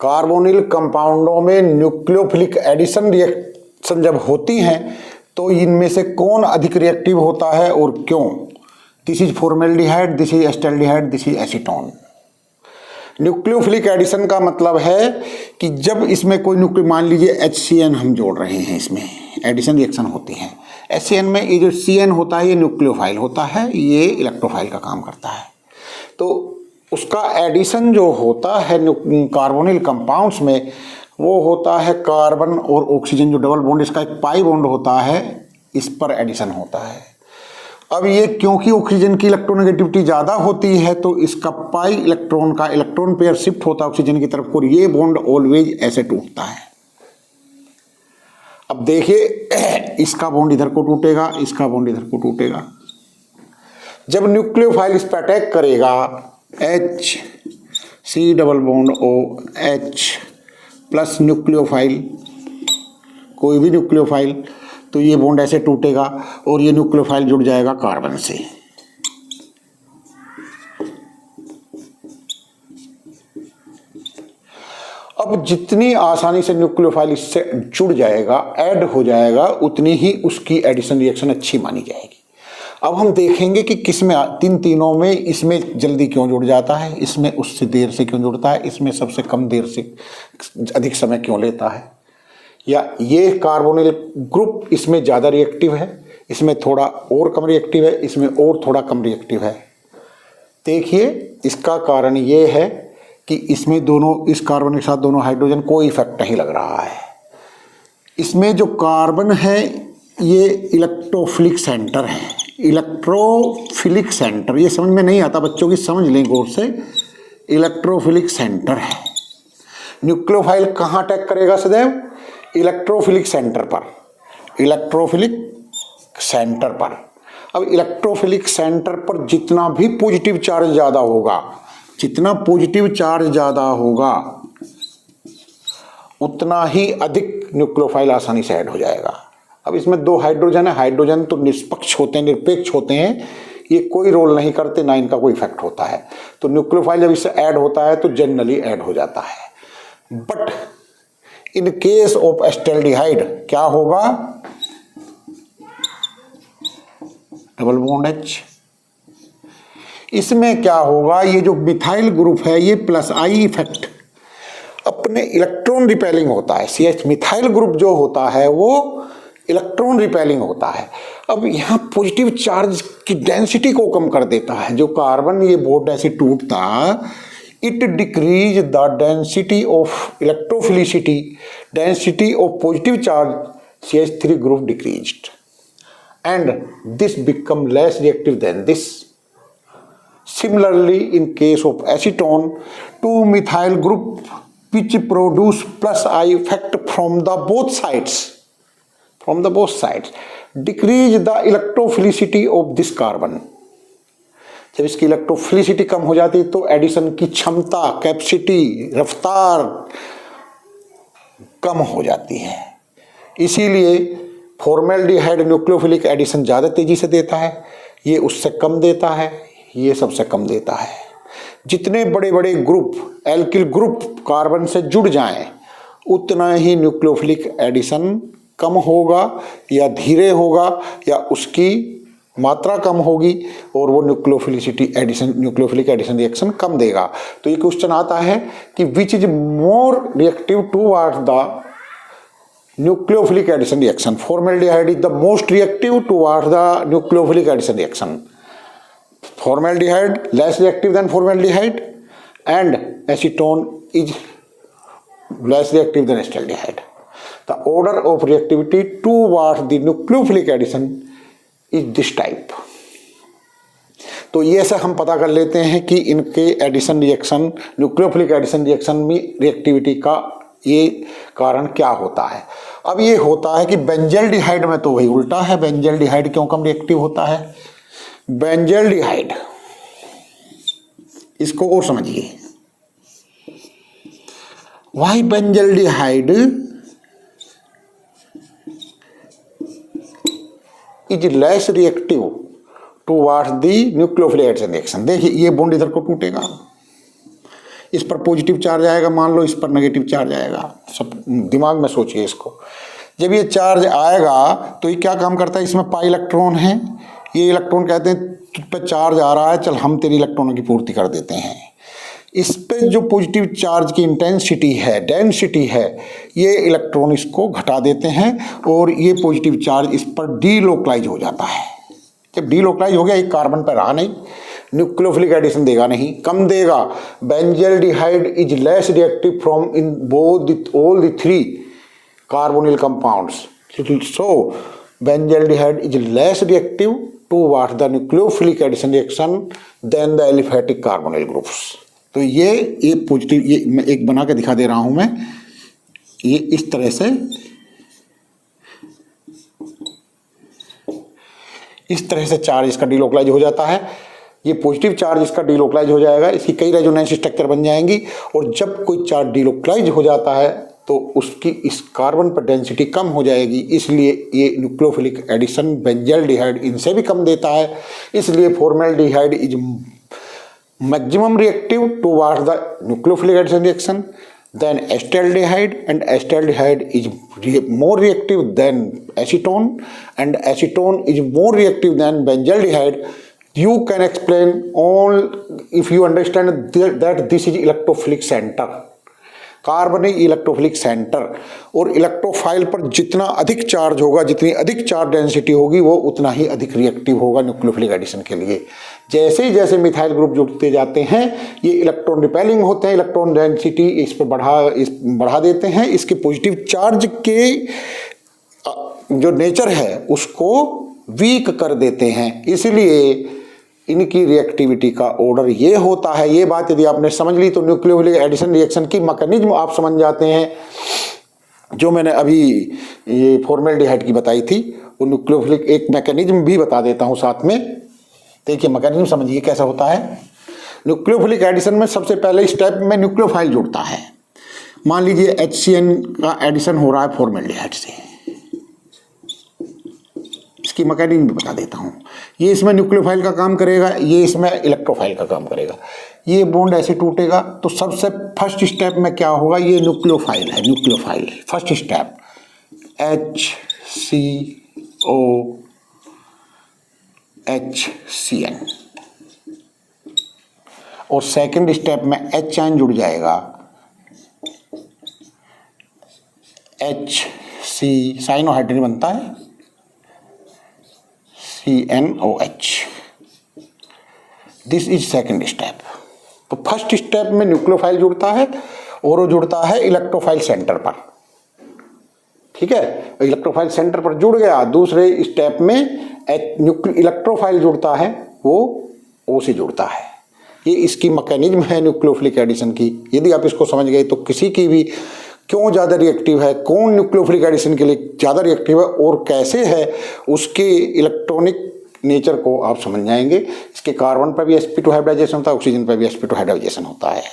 Carbonyl कंपाउंडों में nucleophilic addition reaction जब होती हैं तो इनमें से कौन अधिक रिएक्टिव होता है और क्यों? This is formaldehyde, this is acetaldehyde, this is acetone. Nucleophilic addition का मतलब है कि जब इसमें कोई न्यूक्लियो, मान लीजिए HCN हम जोड़ रहे हैं, इसमें एडिशन रिएक्शन होती है। HCN में ये जो CN होता है ये न्यूक्लियोफाइल होता है, ये इलेक्ट्रोफाइल का काम करता है। तो उसका एडिशन जो होता है कार्बोनिल कंपाउंड्स में, वो होता है कार्बन और ऑक्सीजन जो डबल बॉन्ड, इसका एक पाई बॉन्ड होता है, इस पर एडिशन होता है। अब ये क्योंकि ऑक्सीजन की इलेक्ट्रोनेगेटिविटी ज़्यादा होती है तो इसका पाई इलेक्ट्रॉन का इलेक्ट्रॉन पेयर शिफ्ट होता है ऑक्सीजन की तरफ और ये बॉन्ड ऑलवेज ऐसे टूटता है। अब देखिए इसका बॉन्ड इधर को टूटेगा, इसका बॉन्ड इधर को टूटेगा। जब न्यूक्लियोफाइल इस पर अटैक करेगा, HC double bond OH plus nucleophile, कोई भी न्यूक्लियोफाइल, तो ये बॉन्ड ऐसे टूटेगा और ये न्यूक्लियोफाइल जुड़ जाएगा कार्बन से। अब जितनी आसानी से न्यूक्लियोफाइल इससे जुड़ जाएगा, ऐड हो जाएगा, उतनी ही उसकी एडिशन रिएक्शन अच्छी मानी जाएगी। अब हम देखेंगे कि किसमें तीनों में इसमें जल्दी क्यों जुड़ जाता है, इसमें उससे देर से क्यों जुड़ता है, इसमें सबसे कम देर से अधिक समय क्यों लेता है, या ये कार्बोनिल ग्रुप इसमें ज़्यादा रिएक्टिव है, इसमें थोड़ा और कम रिएक्टिव है, इसमें और थोड़ा कम रिएक्टिव है। देखिए इसका कारण ये है कि इसमें दोनों, इस कार्बन के साथ दोनों हाइड्रोजन, कोई इफेक्ट नहीं लग रहा है। इसमें जो कार्बन है ये इलेक्ट्रोफिलिक सेंटर है, इलेक्ट्रोफिलिक सेंटर, ये समझ में नहीं आता बच्चों की, समझ लें गौर से, इलेक्ट्रोफिलिक सेंटर है। न्यूक्लियोफाइल कहाँ अटैक करेगा सदैव? इलेक्ट्रोफिलिक सेंटर पर, इलेक्ट्रोफिलिक सेंटर पर। अब इलेक्ट्रोफिलिक सेंटर पर जितना भी पॉजिटिव चार्ज ज़्यादा होगा, जितना पॉजिटिव चार्ज ज़्यादा होगा उतना ही अधिक न्यूक्लियोफाइल आसानी से ऐड हो जाएगा। अब इसमें दो हाइड्रोजन है, हाइड्रोजन तो निष्पक्ष होते हैं, निरपेक्ष होते हैं, ये कोई रोल नहीं करते, ना इनका कोई इफेक्ट होता है। तो न्यूक्लियोफाइल जब इससे ऐड होता है तो जनरली ऐड हो जाता है। But in case of acetaldehyde क्या होगा? Double bond H। इसमें क्या होगा? ये जो मिथाइल ग्रुप है ये प्लस आई इफेक्ट अपने इलेक्ट्रॉन रिपेलिंग होता है। CH मिथाइल ग्रुप जो होता है वो इलेक्ट्रॉन रिपेलिंग होता है। अब यहाँ पॉजिटिव चार्ज की डेंसिटी को कम कर देता है। जो कार्बन ये बॉन्ड ऐसे टूटता, it decrease the density of electrophilicity, density of positive charge CH3 group decreased, and this become less reactive than this. Similarly, in case of acetone, two methyl group which produce plus I effect from the both sides, decrease the electrophilicity of this carbon. जब इसकी electrophilicity कम हो जाती तो addition की क्षमता, capacity, रफ्तार कम हो जाती है। इसीलिए फॉर्मेल्डिहाइड न्यूक्लियोफिलिक एडिशन ज़्यादा तेजी से देता है, ये उससे कम देता है, ये सबसे कम देता है। जितने बड़े बड़े ग्रुप, एल्किल ग्रुप कार्बन से जुड़ जाएं, उतना ही न्यूक्लियोफिलिक एडिशन कम होगा या धीरे होगा या उसकी मात्रा कम होगी और वो न्यूक्लियोफिलिक एडिशन रिएक्शन कम देगा। तो ये क्वेश्चन आता है कि which is more reactive towards the nucleophilic addition reaction? Formaldehyde is the most reactive towards the nucleophilic addition reaction. Formaldehyde less reactive than formaldehyde and acetone is less reactive than acetaldehyde. The order of reactivity towards the nucleophilic addition is this type. तो ये से हम पता कर लेते हैं कि इनके addition reaction, nucleophilic addition reaction में रिएक्टिविटी का ये कारण क्या होता है। अब ये होता है कि बेंजल्डिहाइड में तो वही उल्टा है। बेंजल्डिहाइड क्यों कम रिएक्टिव होता है? बेंजल्डिहाइड, इसको और समझिए, why benzaldehyde is less reactive towards the nucleophilic addition reaction. देखिए ये बॉन्ड इधर को टूटेगा, इस पर पॉजिटिव चार्ज आएगा, मान लो इस पर नेगेटिव चार्ज आएगा। सब दिमाग में सोचिए इसको। जब ये चार्ज आएगा तो ये क्या काम करता है, इसमें पाई इलेक्ट्रॉन है, ये इलेक्ट्रॉन कहते हैं तुझ पे चार्ज आ रहा है, चल हम तेरी इलेक्ट्रॉनों की पूर्ति कर देते हैं। इस पे जो पॉजिटिव चार्ज की इंटेंसिटी है, डेंसिटी है, ये इलेक्ट्रॉन इसको घटा देते हैं और ये पॉजिटिव चार्ज इस पर डीलोकलाइज हो जाता है। जब डीलोकलाइज हो गया, एक कार्बन पर रहा नहीं, न्यूक्लियोफिलिक एडिशन देगा नहीं, कम देगा। Benzaldehyde is less reactive from in both all the three carbonyl compounds. So benzaldehyde is less reactive towards the nucleophilic addition reaction than the aliphatic carbonyl groups। तो ये पॉजिटिव, ये मैं एक बना के दिखा दे रहा हूं मैं, ये इस तरह से चार्ज इसका डीलोकलाइज हो जाता है। ये पॉजिटिव चार्ज इसका डीलोकलाइज हो जाएगा, इसकी कई रेजोनेंस स्ट्रक्चर बन जाएंगी, और जब कोई चार्ज डीलोकलाइज हो जाता है तो उसकी इस कार्बन पर डेंसिटी कम हो जाएगी, इसलिए ये न्यूक्लियोफिलिक एडिशन बेंजल्डिहाइड इनसे भी कम देता है। इसलिए formaldehyde is maximum reactive towards the nucleophilic addition reaction than acetaldehyde, and acetaldehyde is more reactive than acetone, and acetone is more reactive than benzaldehyde. You can explain all if you understand that this is electrophilic center, कार्बनिक electrophilic centre. और electrophile पर जितना अधिक charge होगा, जितनी अधिक charge density होगी, वो उतना ही अधिक रिएक्टिव होगा न्यूक्लियोफिलिक एडिशन के लिए। जैसे ही जैसे मिथाइल ग्रुप जुड़ते जाते हैं, ये इलेक्ट्रॉन रिपेलिंग होते हैं, इलेक्ट्रॉन डेंसिटी इस पर बढ़ा देते हैं, इसके पॉजिटिव चार्ज के जो नेचर है उसको वीक कर देते हैं। इसलिए इनकी रिएक्टिविटी का ऑर्डर ये होता है। ये बात यदि आपने समझ ली तो न्यूक्लियोफिलिक एडिशन रिएक्शन की मैकेनिज्म आप समझ जाते हैं। जो मैंने अभी ये फॉर्मेल्डिहाइड की बताई थी, वो न्यूक्लियोफिलिक एक मैकेनिज्म भी बता देता हूँ साथ में। देखिए मैकेनिज्म समझिए कैसा होता है। न्यूक्लियोफिलिक एडिशन में सबसे पहले स्टेप में न्यूक्लियोफाइल जुड़ता है। मान लीजिए HCN का एडिशन हो रहा है फॉर्मेल्डिहाइड से, इसकी मैकेनिज्म भी बता देता हूँ। ये इसमें न्यूक्लियोफाइल का काम करेगा, ये इसमें इलेक्ट्रोफाइल का काम करेगा। ये बॉन्ड ऐसे टूटेगा तो सबसे फर्स्ट स्टेप में क्या होगा, ये न्यूक्लियोफाइल है, न्यूक्लियोफाइल फर्स्ट स्टेप HCOHCN, और सेकंड स्टेप में H आयन जुड़ जाएगा, HC साइनो हाइड्रोजन बनता है CNOH। This is second step. तो फर्स्ट स्टेप में न्यूक्लियोफाइल जुड़ता है और वो जुड़ता है इलेक्ट्रोफाइल सेंटर पर, ठीक है। इलेक्ट्रोफाइल सेंटर पर जुड़ गया। दूसरे स्टेप में इलेक्ट्रोफाइल जुड़ता है, वो O से जुड़ता है। ये इसकी मैकेनिज्म है न्यूक्लियोफिलिक एडिशन की। यदि आप इसको समझ गए तो किसी की भी क्यों ज़्यादा रिएक्टिव है, कौन न्यूक्लियोफिलिक एडिशन के लिए ज़्यादा रिएक्टिव है और कैसे है, उसके इलेक्ट्रॉनिक नेचर को आप समझ जाएंगे। इसके कार्बन पर भी sp2 हाइब्रिडाइजेशन होता है, ऑक्सीजन पर भी sp2 हाइब्रिडाइजेशन होता है।